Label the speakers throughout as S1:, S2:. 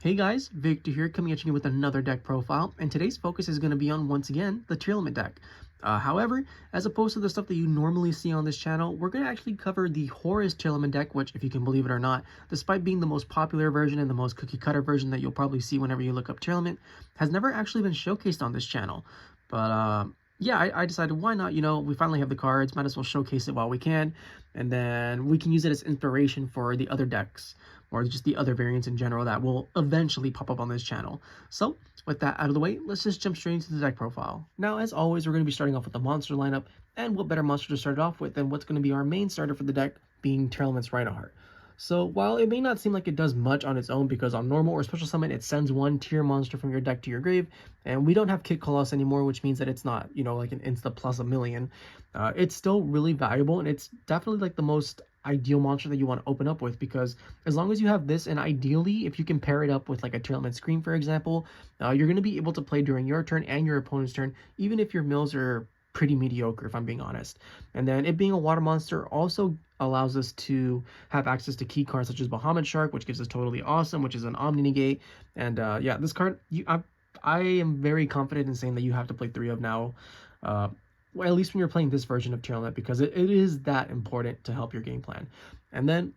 S1: Hey guys, Victor here, coming at you with another deck profile, and today's focus is going to be on, once again, the Tearlament deck. However, as opposed to the stuff that you normally see on this channel, we're going to actually cover the Horus Tearlament deck, which, if you can believe it or not, despite being the most popular version and the most cookie-cutter version that you'll probably see whenever you look up Tearlament, has never actually been showcased on this channel. But, yeah, I decided, why not? You know, we finally have the cards, might as well showcase it while we can, and then we can use it as inspiration for the other decks, or just the other variants in general that will eventually pop up on this channel. So, with that out of the way, let's just jump straight into the deck profile. Now, as always, we're going to be starting off with the monster lineup, and what better monster to start it off with than what's going to be our main starter for the deck, being Tearlaments Reinoheart. So, while it may not seem like it does much on its own, because on normal or special summon, it sends one tier monster from your deck to your grave, and we don't have Kid Colossus anymore, which means that it's not, you know, like an insta plus a million. It's still really valuable, and it's definitely like the most ideal monster that you want to open up with, because as long as you have this, and ideally if you can pair it up with like a Tearlament Scream, for example, you're going to be able to play during your turn and your opponent's turn, even if your mills are pretty mediocre, if I'm being honest. And then it being a water monster also allows us to have access to key cards such as Bahamut Shark, which gives us Toadally Awesome, which is an Omni Negate. And yeah, this card, I am very confident in saying that you have to play 3 of now, well, at least when you're playing this version of Tearlament, because it is that important to help your game plan. And then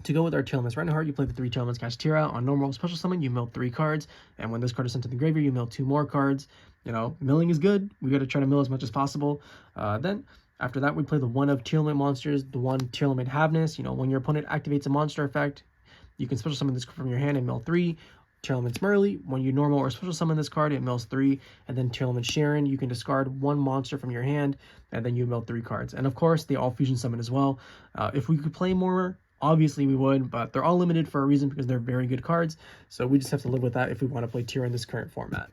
S1: to go with our Tearlaments Reinoheart, you play the 3 Tearlaments Kashtira. On normal special summon, you mill 3 cards, and when this card is sent to the graveyard, you mill 2 more cards. You know, milling is good. We got to try to mill as much as possible. Then after that, we play the 1 of Tearlament monsters, the 1 Tearlaments Havnis. You know, when your opponent activates a monster effect, you can special summon this from your hand and mill 3. Tearlaments merrli, when you normal or special summon this card, it mills 3. And then Tearlaments scheiren, you can discard 1 monster from your hand, and then you mill 3 cards. And of course, they all fusion summon as well. If we could play more, obviously we would, but they're all limited for a reason, because they're very good cards. So we just have to live with that if we want to play tier in this current format.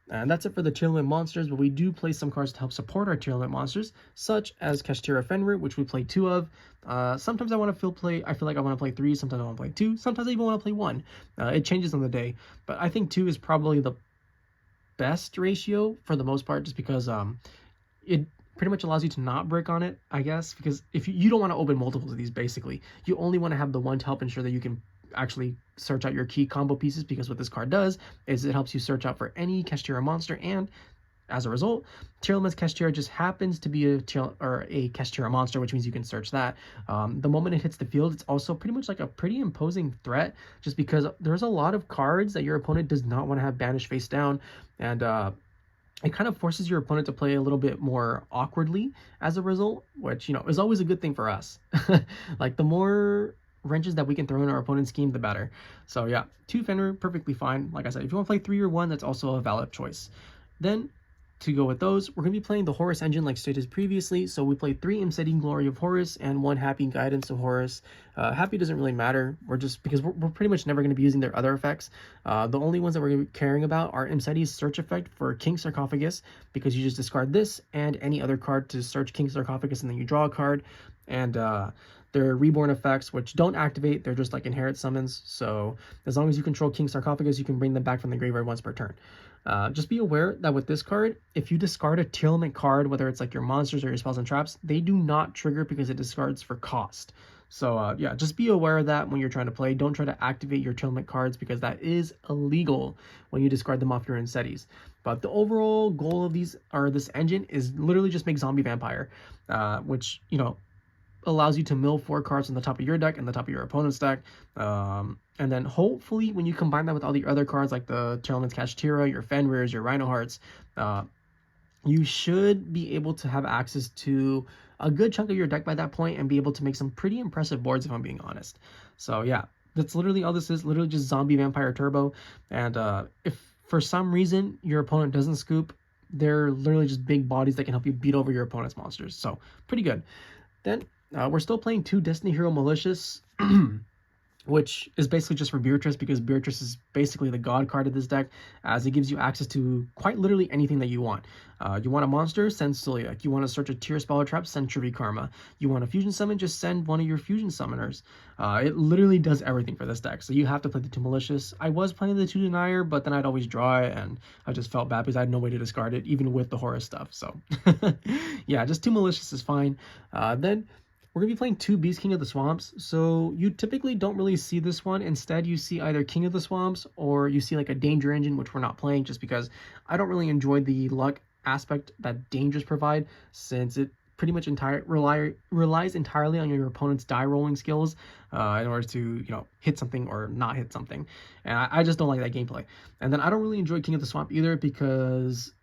S1: And that's it for the Tearlament monsters, but we do play some cards to help support our Tearlament monsters, such as Kashtira Fenrir, which we play 2 of. Sometimes I want to I feel like I want to play 3, sometimes I want to play 2, sometimes I even want to play 1. It changes on the day, but I think 2 is probably the best ratio for the most part, just because it pretty much allows you to not break on it, I guess, because if you don't want to open multiples of these, basically. You only want to have the 1 to help ensure that you can actually search out your key combo pieces, because what this card does is it helps you search out for any Kashtira monster, and as a result, Tearlaments Kashtira just happens to be a Kashtira monster, which means you can search that. The moment it hits the field, it's also pretty much like a pretty imposing threat, just because there's a lot of cards that your opponent does not want to have banished face down, and it kind of forces your opponent to play a little bit more awkwardly as a result, which, you know, is always a good thing for us. Like, the more wrenches that we can throw in our opponent's scheme, the better. So yeah, 2 Fenrir, perfectly fine. Like I said, if you want to play 3 or 1, that's also a valid choice. Then, to go with those, we're going to be playing the Horus engine like stated previously. So we play 3 Imsety Glory of Horus and 1 Hapi Guidance of Horus. Hapi doesn't really matter. Because we're pretty much never going to be using their other effects. The only ones that we're going to be caring about are Imsety's search effect for King Sarcophagus, because you just discard this and any other card to search King Sarcophagus, and then you draw a card. And their reborn effects, which don't activate, they're just like inherit summons. So as long as you control King Sarcophagus, you can bring them back from the graveyard once per turn. Just be aware that with this card, if you discard a Tearlament card, whether it's like your monsters or your spells and traps, they do not trigger because it discards for cost. So yeah, just be aware of that when you're trying to play. Don't try to activate your Tearlament cards, because that is illegal when you discard them off your Imseties. But the overall goal of this engine is literally just make Zombie Vampire, which, you know, allows you to mill 4 cards on the top of your deck and the top of your opponent's deck. And then hopefully when you combine that with all the other cards like the Tearlaments Kashtira, your Fenrirs, your Reinohearts, you should be able to have access to a good chunk of your deck by that point and be able to make some pretty impressive boards, if I'm being honest. So yeah, that's literally all this is, literally just Zombie Vampire Turbo. And if for some reason your opponent doesn't scoop, they're literally just big bodies that can help you beat over your opponent's monsters. So pretty good. Then we're still playing 2 Destiny Hero Malicious, which is basically just for Beatrice, because Beatrice is basically the god card of this deck, as it gives you access to quite literally anything that you want. You want a monster? Send Sulliek. You want to search a tier SpellTrap? Send Triivkarma. You want a fusion summon? Just send one of your fusion summoners. It literally does everything for this deck, so you have to play the 2 Malicious. I was playing the 2 Denier, but then I'd always draw it, and I just felt bad because I had no way to discard it, even with the Horus stuff. So yeah, just 2 Malicious is fine. Then we're going to be playing 2 Beastking of the Swamps. So you typically don't really see this one. Instead, you see either King of the Swamps or you see like a Danger Engine, which we're not playing just because I don't really enjoy the luck aspect that Dangers provide, since it pretty much relies entirely on your opponent's die rolling skills in order to, you know, hit something or not hit something. And I just don't like that gameplay. And then I don't really enjoy King of the Swamp either because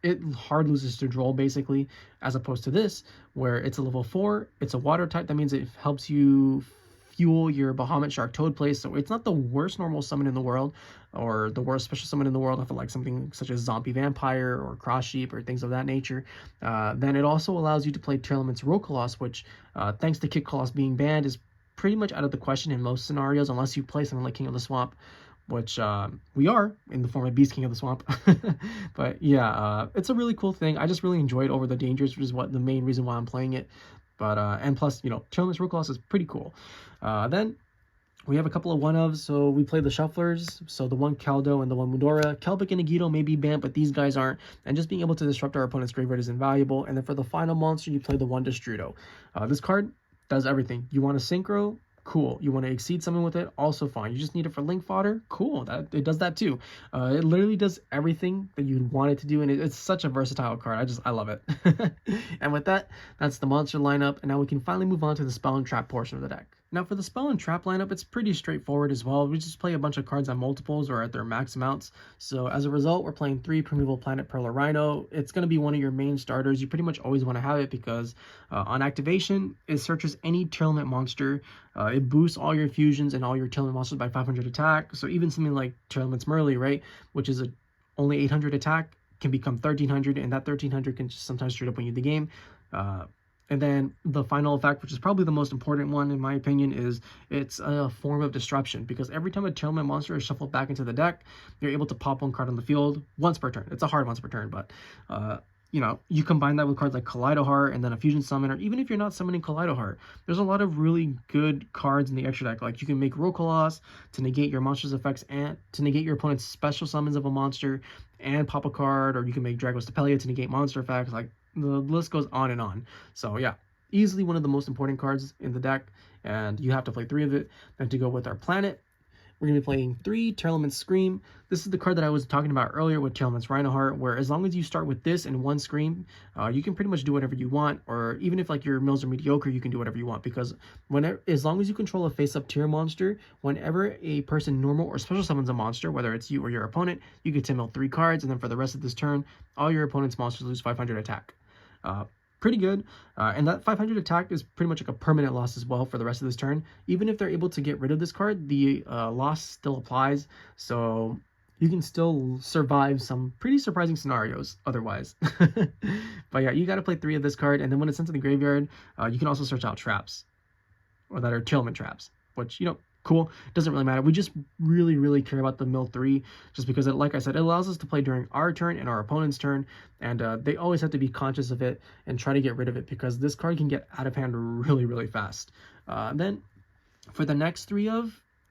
S1: it hard loses to droll basically, as opposed to this where it's a level 4, it's a water type. That means it helps you fuel your Bahamut Shark Toad plays, so it's not the worst normal summon in the world or the worst special summon in the world for like something such as Zombie Vampire or Cross Sheep or things of that nature. Then it also allows you to play Tearlaments Reinoheart, which thanks to Kick Colossus being banned is pretty much out of the question in most scenarios unless you play something like King of the Swamp, which we are in the form of Beastking of the Swamp. But yeah, it's a really cool thing. I just really enjoy it over the Dangers, which is what the main reason why I'm playing it. But and plus, you know, Tearlaments Reinoheart is pretty cool. Then we have a couple of one-ofs. So we play the Shufflers. So the one Keldo and the one Mudora. Kelbic and Nagito may be banned, but these guys aren't. And just being able to disrupt our opponent's graveyard is invaluable. And then for the final monster, you play the one Destrudo. This card does everything. You want to synchro? Cool. You want to exceed something with it? Also fine. You just need it for link fodder? Cool. It does that too. It literally does everything that you'd want it to do, and it's such a versatile card. I love it. And with that, that's the monster lineup, and now we can finally move on to the spell and trap portion of the deck. Now for the spell and trap lineup, it's pretty straightforward as well. We just play a bunch of cards on multiples or at their max amounts. So as a result, we're playing 3 Primeval Planet Perlereino. It's going to be one of your main starters. You pretty much always want to have it because on activation, it searches any Tearlament monster. It boosts all your fusions and all your Tearlament monsters by 500 attack. So even something like Tearlament's merrli, right, which is only 800 attack, can become 1300, and that 1300 can just sometimes straight up win you the game. And then the final effect, which is probably the most important one in my opinion, is it's a form of disruption, because every time a Tearlament monster is shuffled back into the deck, you're able to pop one card on the field once per turn. It's a hard once per turn, but you know, you combine that with cards like Heart and then a fusion summon, or even if you're not summoning Heart, there's a lot of really good cards in the extra deck. Like you can make Rokolos to negate your monster's effects and to negate your opponent's special summons of a monster and pop a card, or you can make Dragos Tepelia to negate monster effects. Like the list goes on and on. So yeah, easily one of the most important cards in the deck, and you have to play 3 of it. Then to go with our planet, we're going to be playing 3 Tearlaments Scream. This is the card that I was talking about earlier with Tearlaments Reinoheart, where as long as you start with this and 1 Scream, you can pretty much do whatever you want, or even if like your mills are mediocre, you can do whatever you want, because as long as you control a face-up tier monster, whenever a person normal or special summons a monster, whether it's you or your opponent, you get to mill 3 cards, and then for the rest of this turn, all your opponent's monsters lose 500 attack. Pretty good, and that 500 attack is pretty much like a permanent loss as well for the rest of this turn. Even if they're able to get rid of this card, the loss still applies, so you can still survive some pretty surprising scenarios otherwise. But yeah, you got to play 3 of this card, and then when it's sent to the graveyard, you can also search out traps, or that are Tearlament traps, which, you know, cool, doesn't really matter. We just really care about the mill 3, just because it, like I said, it allows us to play during our turn and our opponent's turn, and they always have to be conscious of it and try to get rid of it, because this card can get out of hand really fast. Then for the next 3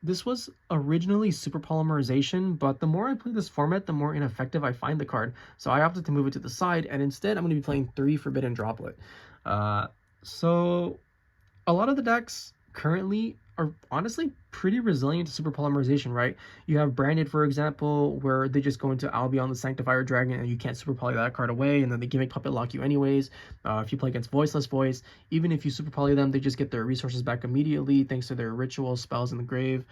S1: this was originally Super Polymerization, but the more I play this format, the more ineffective I find the card, so I opted to move it to the side, and instead I'm going to be playing 3 Forbidden Droplet. So a lot of the decks currently are honestly pretty resilient to Super Polymerization, right? You have Branded, for example, where they just go into Albion the Sanctifier Dragon and you can't Super Poly that card away, and then they gimmick Puppet Lock you anyways. If you play against Voiceless Voice, even if you Super Poly them, they just get their resources back immediately thanks to their ritual spells in the grave.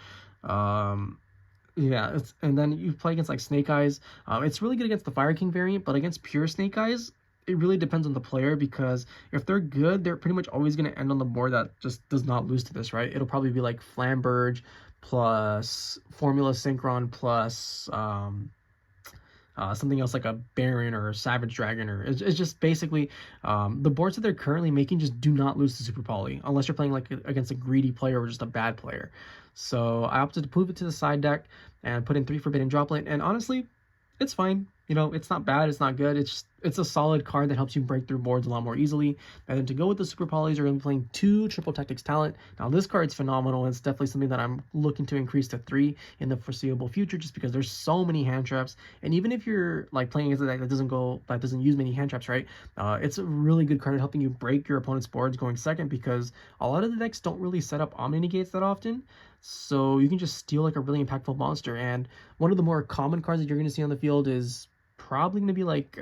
S1: Yeah, and then you play against like Snake Eyes. It's really good against the Fire King variant, but against pure Snake Eyes, it really depends on the player, because if they're good, they're pretty much always going to end on the board that just does not lose to this, right? It'll probably be like Flamberge plus Formula Synchron plus something else like a Baron or a Savage Dragon, or it's just basically the boards that they're currently making just do not lose to Super Poly, unless you're playing like against a greedy player or just a bad player. So I opted to move it to the side deck and put in 3 Forbidden Droplet, and honestly, it's fine. You know, it's not bad, it's not good. It's a solid card that helps you break through boards a lot more easily. And then to go with the super polys, you're going to be playing 2 triple tactics talent. Now this card's phenomenal, and it's definitely something that I'm looking to increase to 3 in the foreseeable future, just because there's so many hand traps. And even if you're like playing against a deck that doesn't use many hand traps, right? It's a really good card at helping you break your opponent's boards going second, because a lot of the decks don't really set up Omni Negates that often. So you can just steal like a really impactful monster. And one of the more common cards that you're going to see on the field is probably going to be like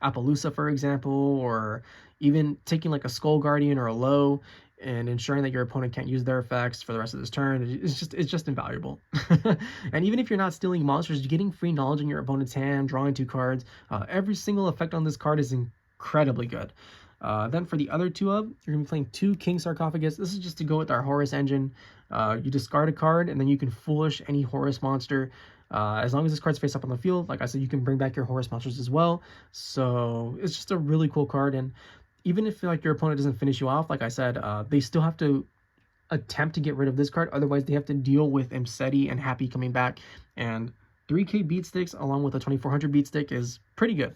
S1: Appaloosa, for example, or even taking like a Skull Guardian or a Low and ensuring that your opponent can't use their effects for the rest of this turn. It's just invaluable. And even if you're not stealing monsters, you're getting free knowledge in your opponent's hand, drawing 2 cards. Every single effect on this card is incredibly good. Then for the other 2 you're going to be playing 2 King Sarcophagus. This is just to go with our Horus engine. You discard a card, and then you can Foolish any Horus monster. As long as this card's face up on the field, like I said, you can bring back your Horus monsters as well. So it's just a really cool card. And even if like your opponent doesn't finish you off, like I said, they still have to attempt to get rid of this card. Otherwise, they have to deal with Imsety and Hapi coming back. And 3k beat sticks along with a 2400 beat stick is pretty good.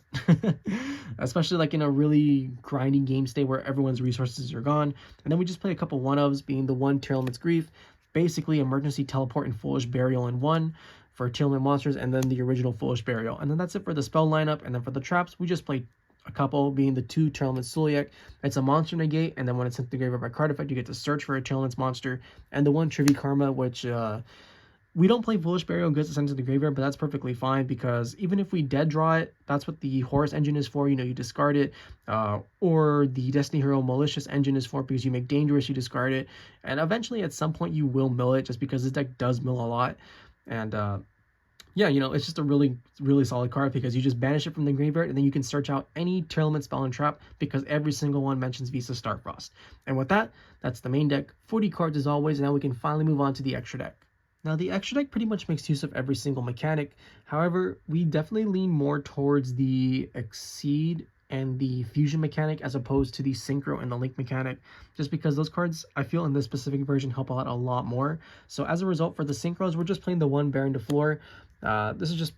S1: Especially like in a really grindy game state where everyone's resources are gone. And then we just play a couple 1-ofs, being the 1 Tearlaments Grief, basically emergency teleport and Foolish Burial in 1 for Tearlament monsters, and then the original Foolish Burial. And then that's it for the spell lineup. And then for the traps, we just play a couple, being the 2 Tearlaments Sulliek. It's a monster negate, and then when it's sent to the graveyard by card effect, you get to search for a Tearlaments monster. And the 1 Triivkarma, which we don't play Foolish Burial goods to send to the graveyard, but that's perfectly fine, because even if we dead draw it, that's what the Horus engine is for. You know, you discard it, or the Destiny Hero Malicious engine is for, because you make dangerous, you discard it, and eventually at some point you will mill it, just because this deck does mill a lot. And yeah, you know, it's just a really solid card, because you just banish it from the graveyard, and then you can search out any Tearlament spell and trap, because every single one mentions Visa Starfrost. And with that, that's the main deck. 40 cards as always, and now we can finally move on to the extra deck. Now, the extra deck pretty much makes use of every single mechanic. However, we definitely lean more towards the Exceed and the Fusion mechanic as opposed to the Synchro and the Link mechanic, just because those cards, I feel, in this specific version help out a lot more. So as a result, for the Synchros, we're just playing the 1 Baronne de Fleur. This is just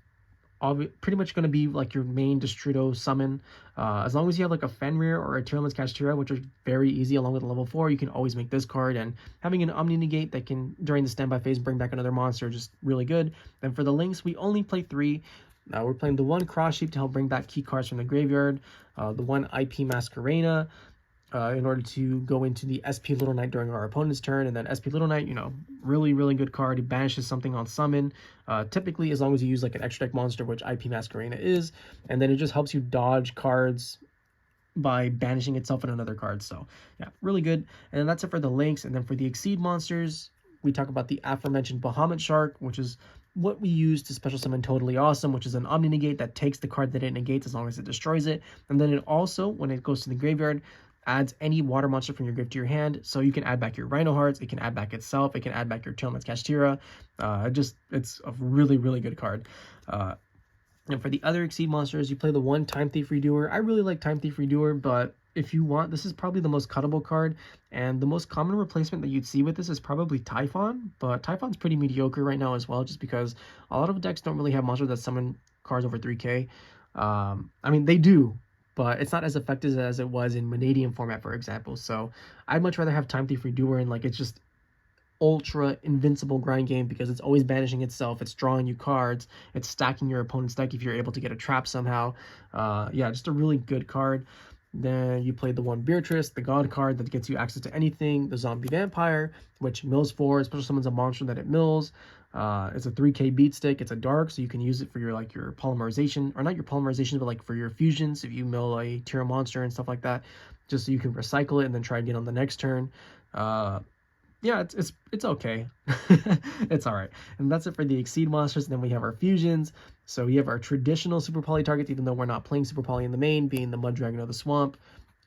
S1: pretty much going to be like your main Destrudo summon. As long as you have like a Fenrir or a Tearlaments Kashtira, which are very easy along with level 4, you can always make this card. And having an Omni Negate that can, during the standby phase, bring back another monster, just really good. Then for the links, we only play 3. We're playing the 1 Cross Sheep to help bring back key cards from the graveyard, the 1 IP Masquerena, in order to go into the SP Little Knight during our opponent's turn. And then SP Little Knight, you know, really good card. It banishes something on summon, typically as long as you use like an extra deck monster, which IP Masquerena is, and then it just helps you dodge cards by banishing itself in another card. So yeah, really good. And then that's it for the links. And then for the Exceed monsters, we talk about the aforementioned Bahamut Shark, which is what we use to special summon Toadally Awesome, which is an Omni Negate that takes the card that it negates as long as it destroys it. And then it also, when it goes to the graveyard, adds any water monster from your grave to your hand. So you can add back your Reinohearts, it can add back itself, it can add back your Tearlaments Kashtira. It's a really good card. And for the other Exceed monsters, you play the 1 Time Thief Redoer. I really like Time Thief Redoer, but if you want, this is probably the most cuttable card, and the most common replacement that you'd see with this is probably Typhon, but Typhon's pretty mediocre right now as well, just because a lot of decks don't really have monsters that summon cards over 3k. I mean, they do, but it's not as effective as it was in Vanadium format, for example. So I'd much rather have Time Thief Redoer, and like, it's just ultra invincible grind game, because it's always banishing itself, it's drawing you cards, it's stacking your opponent's deck if you're able to get a trap somehow. Yeah, just a really good card. Then you play the 1 Beatrice, the God card that gets you access to anything, the Zombie Vampire, which mills 4, special summons a monster that it mills. It's a 3k beat stick, it's a dark, so you can use it for your like your polymerization, or not your polymerization, but like for your fusions, if you mill a tier monster and stuff like that, just so you can recycle it and then try again on the next turn. Yeah, it's okay. It's all right. And that's it for the Exceed monsters. And then we have our fusions. So we have our traditional Super Poly targets, even though we're not playing Super Poly in the main, being the Mudragon of the Swamp,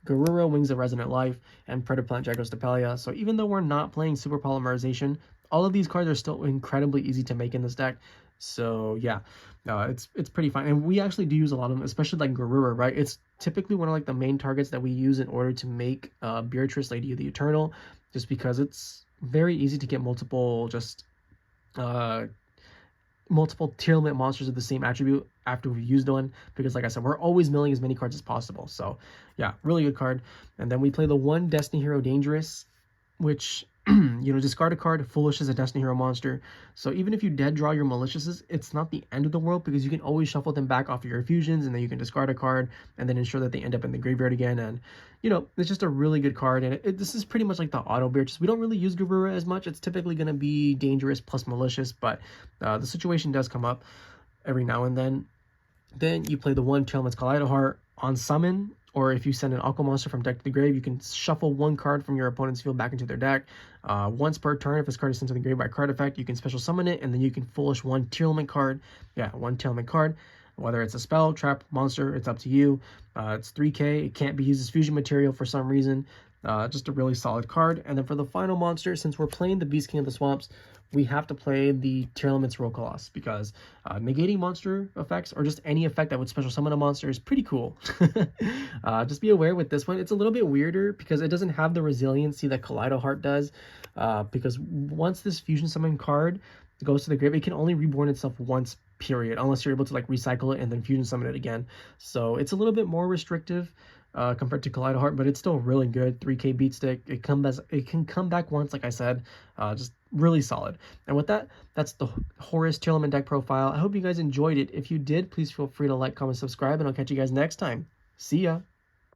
S1: Garura, Wings of Resonant Life, and Predaplant Jagostapelia. So even though we're not playing Super Polymerization, all of these cards are still incredibly easy to make in this deck. So yeah, it's pretty fine. And we actually do use a lot of them, especially like Garura, right? It's typically one of like the main targets that we use in order to make Beatrice, Lady of the Eternal, just because it's very easy to get multiple just multiple Tearlament monsters of the same attribute after we've used one, because like I said, we're always milling as many cards as possible. So yeah, really good card. And then we play the one Destiny Hero Dangerous, which you know, discard a card. Foolish is a Destiny Hero monster, so even if you dead draw your maliciouses, it's not the end of the world, because you can always shuffle them back off of your fusions, and then you can discard a card and then ensure that they end up in the graveyard again. And you know, it's just a really good card. And this is pretty much like the auto Beatrice. We don't really use Garura as much. It's typically going to be dangerous plus malicious, but the situation does come up every now and then. Then you play the one Tearlaments Reinoheart on summon, or if you send an Aqua monster from deck to the grave, you can shuffle one card from your opponent's field back into their deck. Once per turn, if this card is sent to the grave by card effect, you can special summon it, and then you can Foolish one Tearlament card. Yeah, one Tearlament card. Whether it's a spell, trap, monster, it's up to you. It's 3k. It can't be used as fusion material for some reason. Just a really solid card. And then for the final monster, since we're playing the Beastking of the Swamps, we have to play the Tearlaments Reinoheart, because negating monster effects, or just any effect that would special summon a monster, is pretty cool. Just be aware with this one, it's a little bit weirder because it doesn't have the resiliency that Reinoheart does, because once this fusion summon card goes to the grave, it can only reborn itself once, period, unless you're able to like recycle it and then fusion summon it again. So it's a little bit more restrictive compared to Reinoheart, but it's still really good. 3k beat stick. It can come back once, like I said. Just really solid. And with that, that's the Horus Tearlament deck profile. I hope you guys enjoyed it. If you did, please feel free to like, comment, subscribe, and I'll catch you guys next time. See ya.